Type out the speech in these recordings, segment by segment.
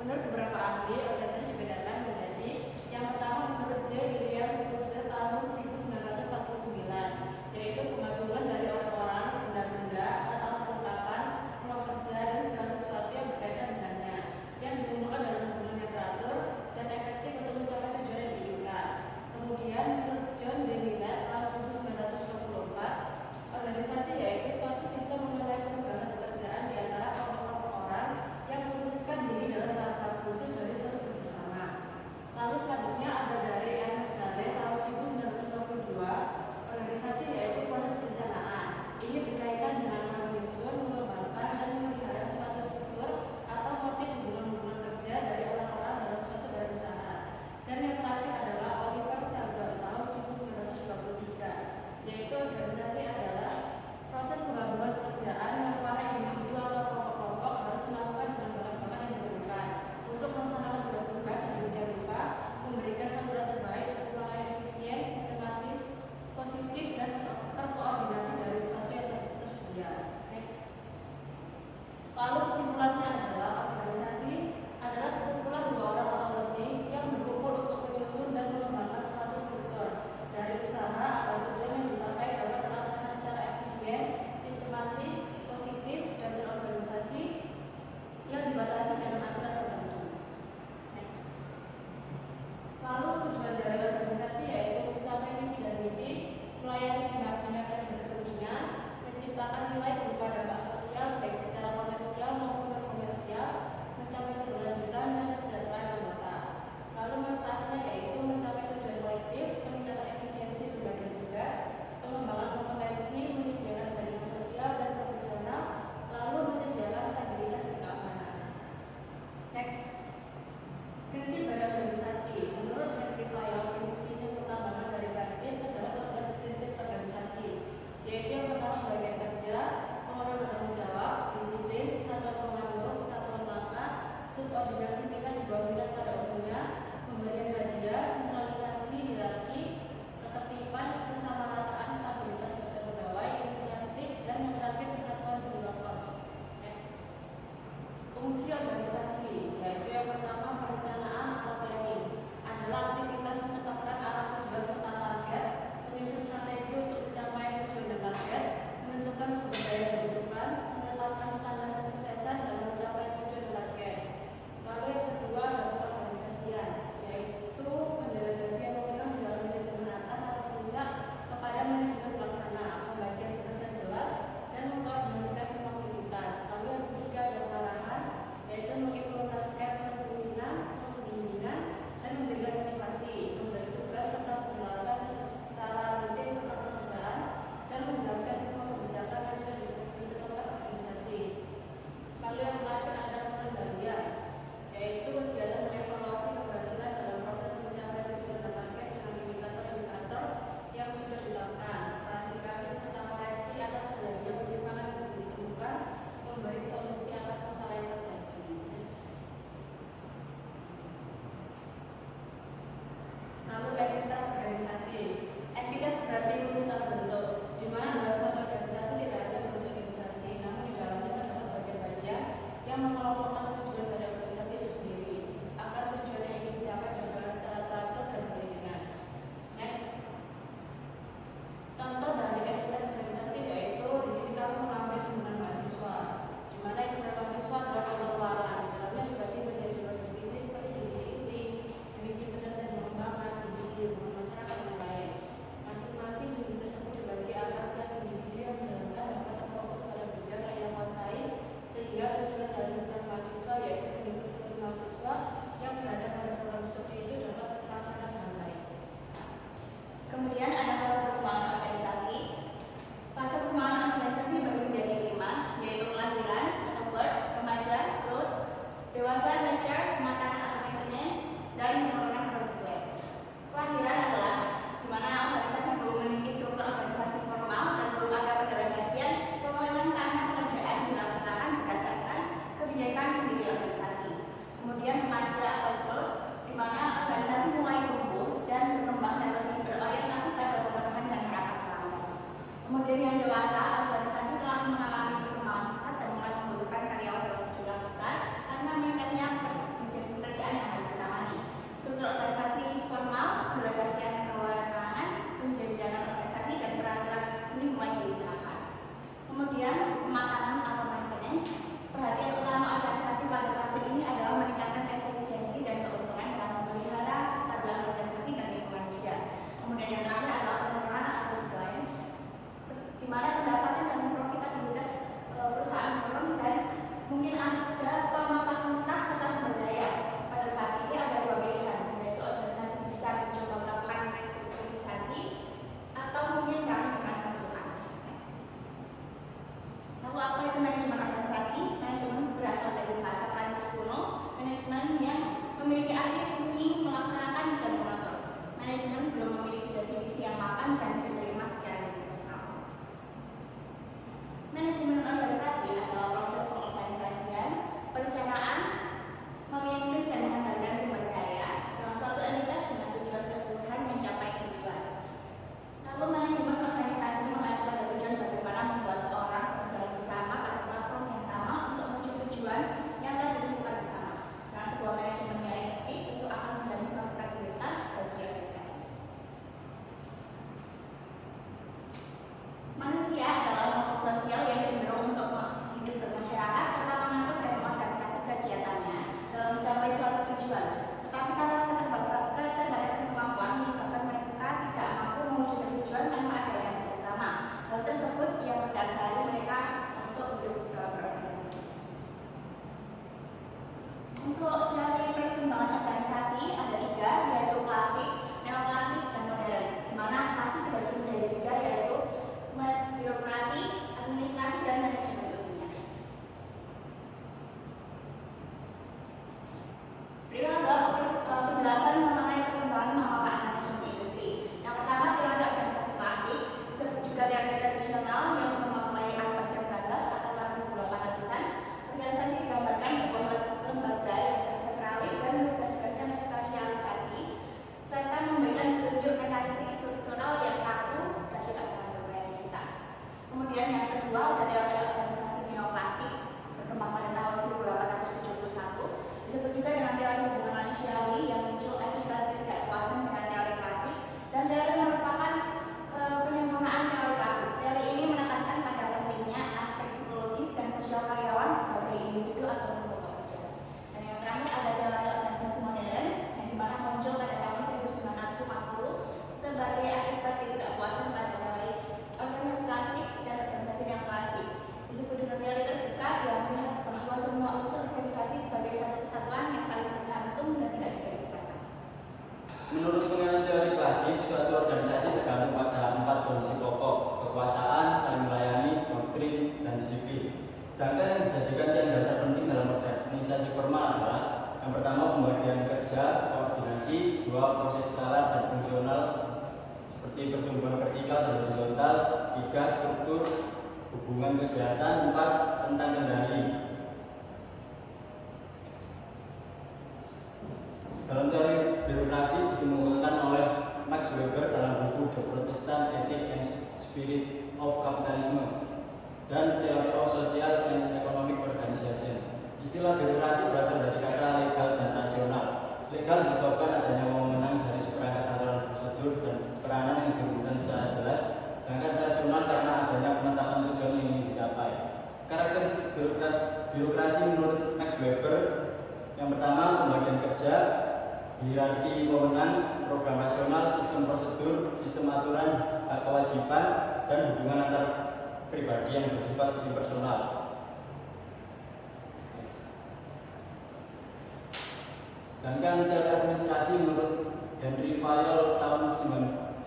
Menurut beberapa ahli, organisasi dibedakan menjadi yang pertama menurut J. William Schulze tahun 1949, yaitu penggabungan dari orang-orang, benda-benda, atau perlengkapan, ruang kerja, dan segala sesuatu yang berkaitan dengannya, yang dikumpulkan dalam hubungan yang teratur dan efektif untuk mencapai tujuan yang diinginkan. Kemudian menurut John D. Millett tahun 1924, organisasi yaitu suatu sistem mengenai penugasan pekerjaan di antara kelompok orang yang mengkhususkan diri dalam tahap khusus dari suatu tugas bersama. Lalu selanjutnya ada dari Ernest Gale tahun 1992, organisasi yaitu proses perencanaan. Ini berkaitan dengan hal menyusun, mengembangkan, dan memelihara suatu struktur atau motif hubungan-hubungan kerja dari orang-orang dalam suatu badan usaha. Dan yang terakhir adalah Oliver Sheldon tahun 1923, yaitu organisasi adalah proses penggabungan pekerjaan yang para individu atau kelompok-kelompok harus melakukan dengan bakat-bakat yang diperlukan untuk melaksanakan tugas-tugas sedemikian rupa, memberikan saluran terbaik, sebuah yang efisien, sistematis, positif, dan terkoordinasi dari sesuatu yang tersedia. Next. Lalu kesimpulannya adalah organisasi adalah sekumpulan dua orang atau lebih yang berkumpul untuk menyusun dan mengembangkan suatu struktur dari usaha atau tujuan yang dicapai dapat terlaksana secara efisien, sistematis, positif, dan terorganisasi yang dibatasi dengan aturan tertentu. Next. Lalu tujuan dari organisasi yaitu mencapai visi dan misi, melayani pihak-pihak yang berkepentingan, menciptakan nilai berupa dampak sosial baik secara komersial maupun non komersial, mencapai keberlanjutan dan kesejahteraan anggota. Lalu manfaatnya yaitu mencapai tujuan kolektif, peningkatan efisiensi pembagian tugas, pengembangan kompetensi, menyediakan jaringan sosial dan profesional, lalu menyediakan stabilitas dan keamanan. Next. Prinsip dari organisasi. Menurut Henry Fayol, prinsip pertambangan dari Prancis terdapat 14 prinsip organisasi, yaitu yang pertama bagian kerja, pengelolaan tanggung jawab, disiplin, satuan komando, satuan langkah, subordinasi pimpinan di bawah pimpinan pada umumnya, pemberian hadiah, sentralisasi, hierarki, ketertiban, kesamarataan, stabilitas daftar pegawai, inisiatif, dan yang terakhir kesatuan jiwa korps. Next. Fungsi organisasi, yaitu yang pertama perencanaan atau planning, adalah aktivitas menetapkan arah tujuan serta target, menyusun strategi untuk mencapai tujuan dan target, menentukan sumber daya yang dibutuhkan, menetapkan standar kesuksesan dalam mencapai tujuan dan target. Lalu yang kedua adalah pengorganisasian, yaitu pendelegasian wewenang di dalam manajemen atas atau puncak kepada manajemen pelaksana, pembagian tugas yang jelas, dan mengkoordinasikan semua aktivitas. Lalu yang ketiga adalah pengarahan, yaitu mengimplementasikan tugas pimpinan, pembinaan, dan memberikan motivasi, memberi tugas serta penjelasan secara rutin tentang pekerjaan, dan menjelaskan semua kebijakan yang sudah ditetapkan organisasi. Lalu yang terakhir ada pengendalian, yaitu kegiatan mengevaluasi keberhasilan dalam proses mencapai tujuan dan target dengan indikator-indikator yang sudah ditetapkan, klarifikasi serta koreksi atas terjadinya penyimpangan yang ditemukan, memberi solusi atas masalah yang terjadi. Lalu entitas organisasi. Entitas berarti wujud atau bentuk, di mana dalam suatu organisasi tidak ada bentuk organisasi, namun di dalamnya terdapat bagian-bagian yang mengelompokkan tujuan dari organisasi itu sendiri, agar tujuan yang ingin dicapai berjalan secara teratur dan beriringan. Next. Contoh dari entitas organisasi yaitu di sini kami mengambil himpunan mahasiswa, di mana himpunan mahasiswa adalah pengeluaran, di dalamnya dibagi menjadi dua divisi seperti divisi inti, divisi penelitian dan pengembangan, divisi hubungan masyarakat dan lain. Masing-masing divisi tersebut dibagi agar tiap individu yang menjalankan dapat terfokus pada bidang yang ia kuasai, sehingga tujuan dari himpunan mahasiswa yaitu pendidikan mahasiswa yang berada pada program studi itu dapat terlaksana dengan baik. Kemudian ada fase perkembangan organisasi. Fase perkembangan organisasi bagi menjadi 5, yaitu kelahiran atau birth, remaja, growth, dewasa, mature, kematangan atau maintenance, dan penurunan atau decline. Kelahiran adalah di mana organisasi belum memiliki struktur organisasi formal dan belum ada pendelegasian wewenang karena pekerjaan dilaksanakan berdasarkan kebijakan pendiri organisasi. Kemudian remaja atau growth, di mana organisasi mulai tumbuh dan berkembang dan lebih berorientasi pada pemenuhan dan harapan pelanggan. Kemudian yang dewasa, organisasi telah mengalami perkembangan pesat dan mulai membutuhkan karyawan dalam jumlah besar karena meningkatnya perencanaan, memimpin dan mengendalikan sumber daya dalam suatu entitas dengan tujuan keseluruhan mencapai tujuan. Lalu manajemen organisasi mengacu pada tujuan bagaimana membuat orang berjalan bersama pada platform yang sama untuk menuju tujuan yang telah ditentukan bersama. Dengan sebuah manajemen yang efektif itu akan menjadi profitabilitas bagi organisasi. Manusia adalah makhluk sosial yang cenderung untuk hidup bermasyarakat serta mengatur dan mengorganisasi kegiatannya dalam mencapai suatu tujuan. Tetapi karena keterbatasan kemampuan menyebabkan mereka tidak mampu mewujudkan tujuan tanpa adanya kerjasama. Hal tersebut yang mendasari mereka untuk hidup berorganisasi. Untuk teori perkembangan organisasi ada 3, yaitu klasik, neoklasik, dan modern. Di mana klasik dibagi menjadi 3, yaitu birokrasi, administrasi, dan manajemen ilmiah. Berikut adalah penjelasan mengenai perkembangan pengelolaan manajemen industri. Yang pertama, teori organisasi klasik, disebut juga teori tradisional yang berkembang mulai abad 19 atau tahun 1800-an. Organisasi digambarkan sebuah lembaga yang tersentrali dan tugas-tugasnya terspesialisasi serta memberikan petunjuk mekanistik struktural yang kaku dan tidak mengandung kreativitas. Kemudian yang kedua ada teori organisasi neoklasik, berkembang pada tahun 1871, disebut juga dengan teori hubungan manusiawi yang muncul akibat ketidakpuasan dengan teori klasik, dan teori merupakan penyempurnaan teori klasik. Teori ini menekankan pada pentingnya aspek psikologis dan sosial karyawan sebagai individu atau kelompok kerja. Dan yang terakhir ada teori organisasi modern yang dimana muncul pada tahun 1950 sebagai akibat ketidakpuasan pada teori organisasi klasik dan organisasi yang klasik. Disebut dengan teori terbuka yang melihat bahwa semua unsur organisasi sebagai satu kesatuan yang saling bergantung dan tidak bisa dipisahkan. Menurut penilaian teori klasik, suatu organisasi tergantung pada 4 kondisi pokok: kekuasaan, saling melayani, doktrin, dan disiplin. Sedangkan yang dijadikan tiang dasar penting dalam organisasi formal adalah yang pertama pembagian kerja, koordinasi, 2 proses skala dan fungsional seperti pertumbuhan vertikal dan horizontal, 3 struktur hubungan kegiatan, 4 tentang kendali. Dalam teori birokrasi dikemukakan oleh Max Weber dalam buku The Protestant Ethic and Spirit of Capitalism dan Theory of Social and Economic Organization. Istilah birokrasi berasal dari kata legal dan rasional. Legal disebabkan adanya wewenang dari seperangkat aturan prosedur dan peranan yang dirumuskan secara jelas, sedangkan rasional karena adanya penetapan tujuan yang ingin dicapai. Karakteristik birokrasi menurut Max Weber: yang pertama pembagian kerja, hierarki wewenang, program rasional, sistem prosedur, sistem aturan, hak kewajiban, dan hubungan antar pribadi yang bersifat impersonal. Sedangkan teori administrasi menurut Henry Fayol tahun 1841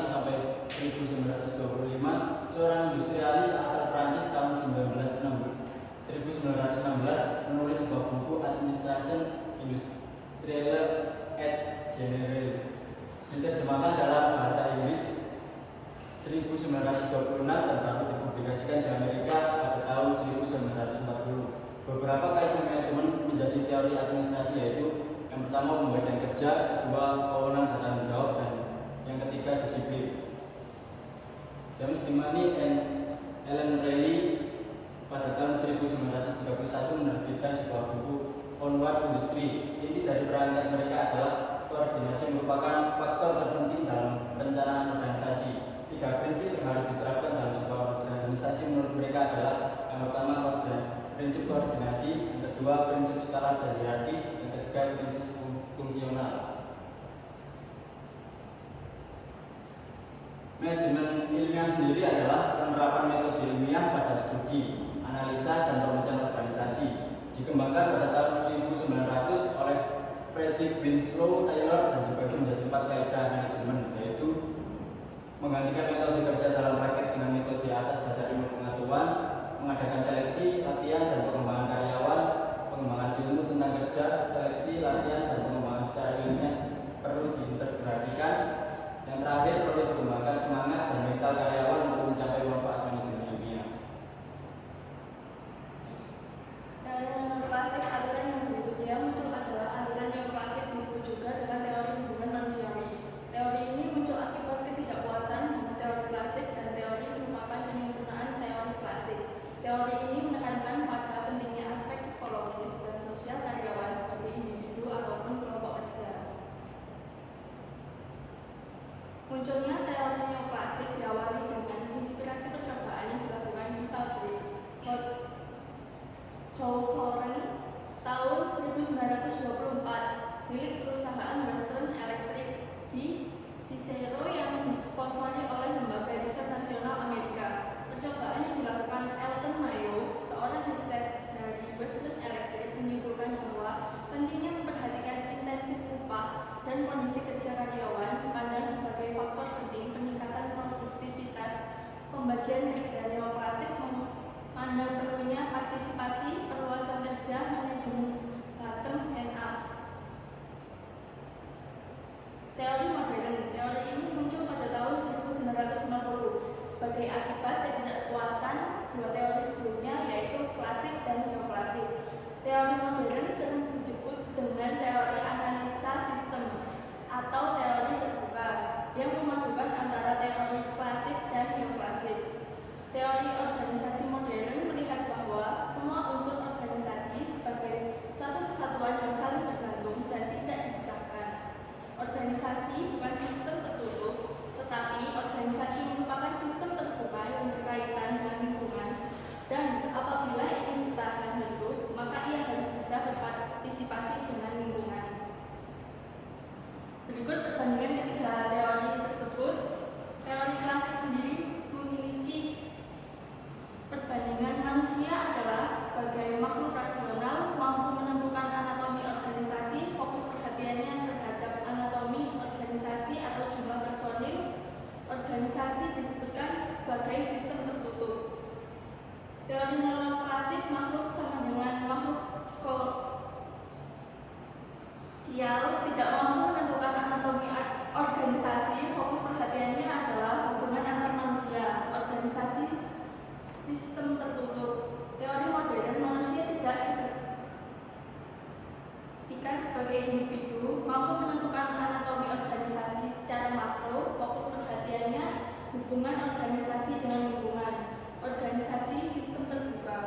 sampai 1925, seorang industrialis asal Prancis tahun 1916 menulis sebuah buku Administration Industrielle et Générale, diterjemahkan dalam bahasa Inggris 1926 dan baru dipublikasikan di Amerika pada tahun 1940. Beberapa kaidah manajemen menjadi teori administrasi, yaitu yang pertama pembagian kerja, 2 wewenang dan tanggung jawab, dan yang ketiga disiplin. James Dimani and Ellen Reilly pada tahun 1931 menerbitkan sebuah buku Onward Industry. Inti dari perangkat mereka adalah koordinasi merupakan faktor terpenting dalam perencanaan organisasi. 3 prinsip yang harus diterapkan dalam sebuah organisasi menurut mereka adalah: yang pertama prinsip koordinasi, yang kedua prinsip skala dan hierarkis, yang ketiga prinsip fungsional. Manajemen ilmiah sendiri adalah penerapan metode ilmiah pada studi, analisa, dan perencanaan organisasi. Dikembangkan pada tahun 1900 oleh Frederick Winslow Taylor dan dibagi menjadi 4 kaidah manajemen, yaitu menggantikan metode kerja dalam praktek dengan metode atas dasar ilmu pengetahuan, mengadakan seleksi, latihan, dan pengembangan karyawan, pengembangan ilmu tentang kerja, seleksi, latihan, dan pengembangan secara ilmiah perlu diintegrasikan. Yang terakhir, perlu dikembangkan semangat dan mental karyawan untuk mencapai manfaat manajemen ilmiah. Selain neoklasik, aliran yang berikutnya muncul adalah aliran neoklasik, disebut juga dengan teori hubungan manusiawi. Teori ini muncul akibat ketidakpuasan dengan teori klasik dan teori merupakan penyempurnaan teori klasik. Teori ini menekankan pada pentingnya aspek psikologis dan sosial karyawan sebagai individu ataupun kelompok kerja. Munculnya teori neoklasik diawali dengan inspirasi percobaan yang dilakukan di pabrik Hawthorne tahun 1924 milik perusahaan Western Electric di Cicero yang disponsori oleh Lembaga Riset Nasional Amerika. Percobaan yang dilakukan Elton Mayo, seorang riset dari Western Electric, menyimpulkan bahwa pentingnya memperhatikan intensif upah dan kondisi kerja karyawan dipandang sebagai faktor penting peningkatan produktivitas. Pembagian kerja neoklasik memandang perlunya partisipasi, perluasan kerja, manajemen bottom and up. Teori modern. Teori ini muncul pada tahun 1950 sebagai akibat ketidakpuasan dua teori sebelumnya, yaitu klasik dan neoklasik. Teori modern sering disebut dengan teori analisa sistem atau teori terbuka yang memadukan antara teori klasik dan neoklasik. Teori organisasi modern melihat bahwa semua unsur organisasi sebagai satu kesatuan yang saling bergantung dan tidak dipisahkan. Organisasi bukan sistem tertutup, tetapi organisasi merupakan sistem terbuka yang berkaitan dengan lingkungan, dan apabila ingin bertahan hidup, maka ia harus bisa berpartisipasi dengan lingkungan. Berikut perbandingan ketiga teori tersebut. Teori klasik sendiri memiliki perbandingan manusia adalah sebagai makhluk rasional, mampu menentukan anatomi organisasi, fokus perhatiannya terhadap anatomi organisasi atau jumlah personil organisasi disebutkan sebagai sistem tertutup. Teori neoklasik, makhluk sama dengan makhluk sosial, tidak mampu menentukan anatomi organisasi, fokus perhatiannya adalah hubungan antar manusia, organisasi, sistem tertutup. Teori modern, manusia tidak diperhatikan sebagai individu, mampu menentukan anatomi organisasi secara makro, fokus perhatiannya hubungan organisasi dengan lingkungan, organisasi sistem terbuka.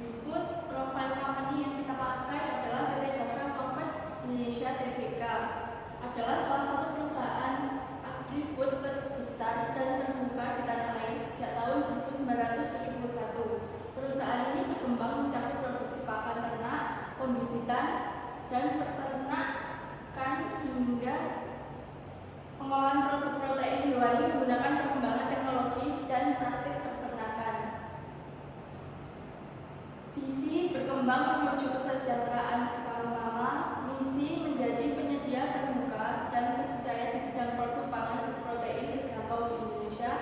Berikut profil company yang kita pakai adalah PT Java Comfort Indonesia Tbk, adalah salah satu perusahaan agri-food terbesar dan terbuka di tanah air sejak tahun 1971. Perusahaan ini berkembang mencakup produksi pakan ternak, pembibitan, dan peternakan hingga pengolahan produk protein hewani menggunakan perkembangan teknologi dan praktik peternakan. Visi berkembang menuju kesejahteraan bersama-sama, misi menjadi penyedia terbuka dan terpercaya di bidang produk pangan berprotein terjangkau di Indonesia,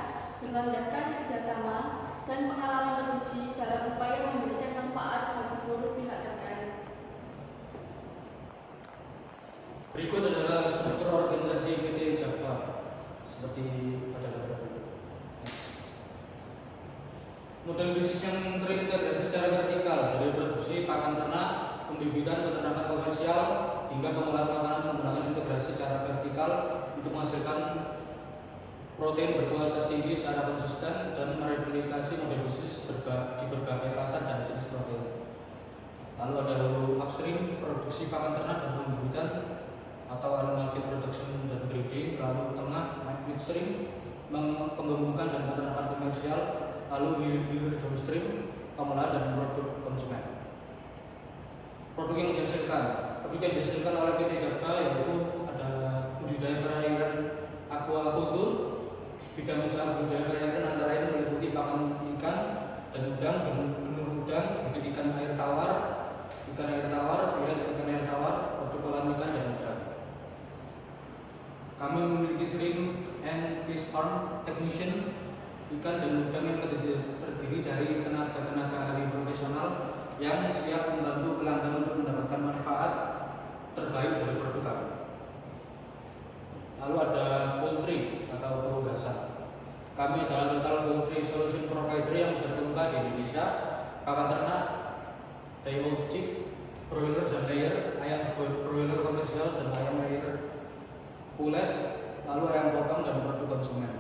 berlandaskan kerjasama dan pengalaman teruji dalam upaya memberikan manfaat bagi seluruh pihak terkait. Berikut adalah struktur organisasi PT Java seperti pada gambar berikut. Model bisnis yang terintegrasi secara vertikal dari produksi pakan ternak, pembibitan, peternakan komersial hingga pengolahan makanan menggunakan integrasi secara vertikal untuk menghasilkan protein berkualitas tinggi secara konsisten dan mereplikasi model bisnis di berbagai pasar dan jenis protein. Lalu ada hulu upstream, produksi pakan ternak dan pembibitan atau animal feed production dan breeding. Lalu tengah, midstream, pengembangan dan peternakan komersial. Lalu hilir downstream, pengolahan dan produk konsumen. Produk yang dihasilkan oleh PT Java yaitu ada budidaya perairan aquacultur. Bidang usaha budidaya perairan antara lain meliputi pakan ikan dan udang, benur udang, bibit ikan air tawar, filet ikan air tawar, produk olahan ikan dan udang. Kami memiliki shrimp and fish farm technician, ikan dan udang yang terdiri dari tenaga ahli profesional yang siap membantu pelanggan untuk mendapatkan manfaat terbaik dari produk kami. Lalu ada poultry atau perunggasan. Kami adalah Total Poultry Solution Provider yang terkemuka di Indonesia, pakan ternak, day-old chick, broiler dan layer, ayam broiler komersial dan ayam layer pulet, lalu ayam potong dan produk konsumen.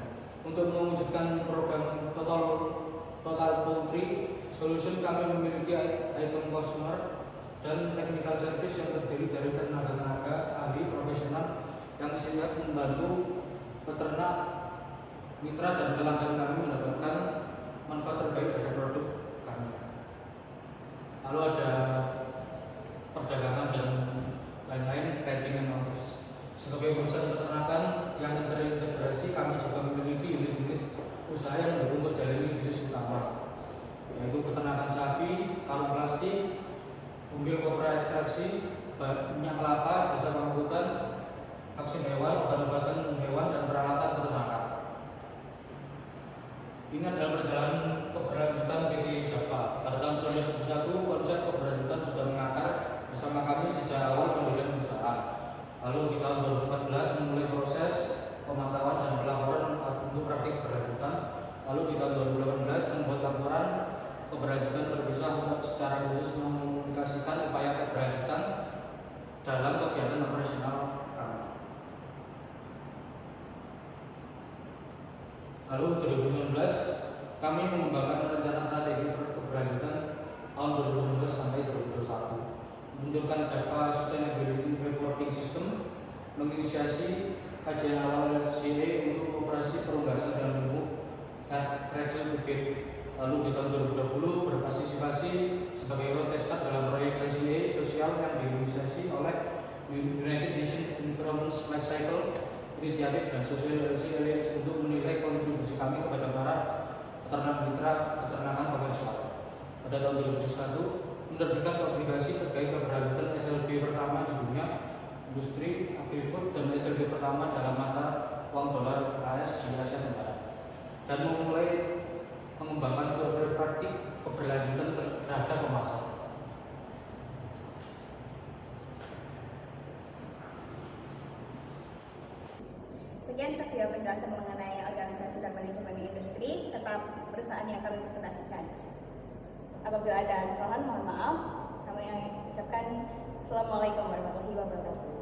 Untuk mewujudkan program Total Poultry Solution, kami memiliki item consumer dan technical service yang terdiri dari tenaga ahli profesional yang siap membantu peternak, mitra dan pelanggan kami mendapatkan manfaat terbaik dari produk kami. Lalu ada perdagangan dan lain-lain, trading and others. Sebagai perusahaan peternakan yang terintegrasi, kami juga memiliki unit-unit usaha yang mendukung terjalannya bisnis utama, yaitu peternakan sapi, karung plastik, bumbil kopra ekstraksi, minyak kelapa, jasa pengangkutan, vaksin hewan, obat-obatan hewan, dan peralatan peternakan. Ini adalah perjalanan keberlanjutan PT Java. Pada tahun 1971, konsep keberlanjutan sudah mengakar bersama kami sejak awal pendirian perusahaan. Lalu di tahun 2014 memulai proses pemantauan dan pelaporan untuk praktik keberlanjutan. Lalu di tahun 2018 membuat laporan keberlanjutan terpisah untuk secara khusus mengkomunikasikan upaya keberlanjutan dalam kegiatan operasional kami. Lalu 2019 kami mengembangkan rencana strategi keberlanjutan tahun 2019 sampai 2021, menunjukkan Java Sustainability Reporting System, menginisiasi kajian awal LCA untuk operasi perunggasan dan menu Cradle to Gate. Lalu di tahun 2020 berpartisipasi sebagai road tester dalam proyek LCA sosial yang diinisiasi oleh United Nations Environment Life Cycle Initiative dan Social LC Alliance untuk menilai kontribusi kami kepada para peternak mitra peternakan komersial. Pada tahun 2021 menerbitkan obligasi terkait keberlanjutan SLB pertama di dunia industri agri-food dan SLB pertama dalam mata uang dolar AS di Asia Tenggara, dan memulai mengembangkan suatu praktik keberlanjutan terhadap pemasaran. Sekian video penjelasan mengenai organisasi dan manajemen industri serta perusahaan yang kami presentasikan. Apabila ada kesalahan, mohon maaf. Kami ucapkan Assalamualaikum warahmatullahi wabarakatuh.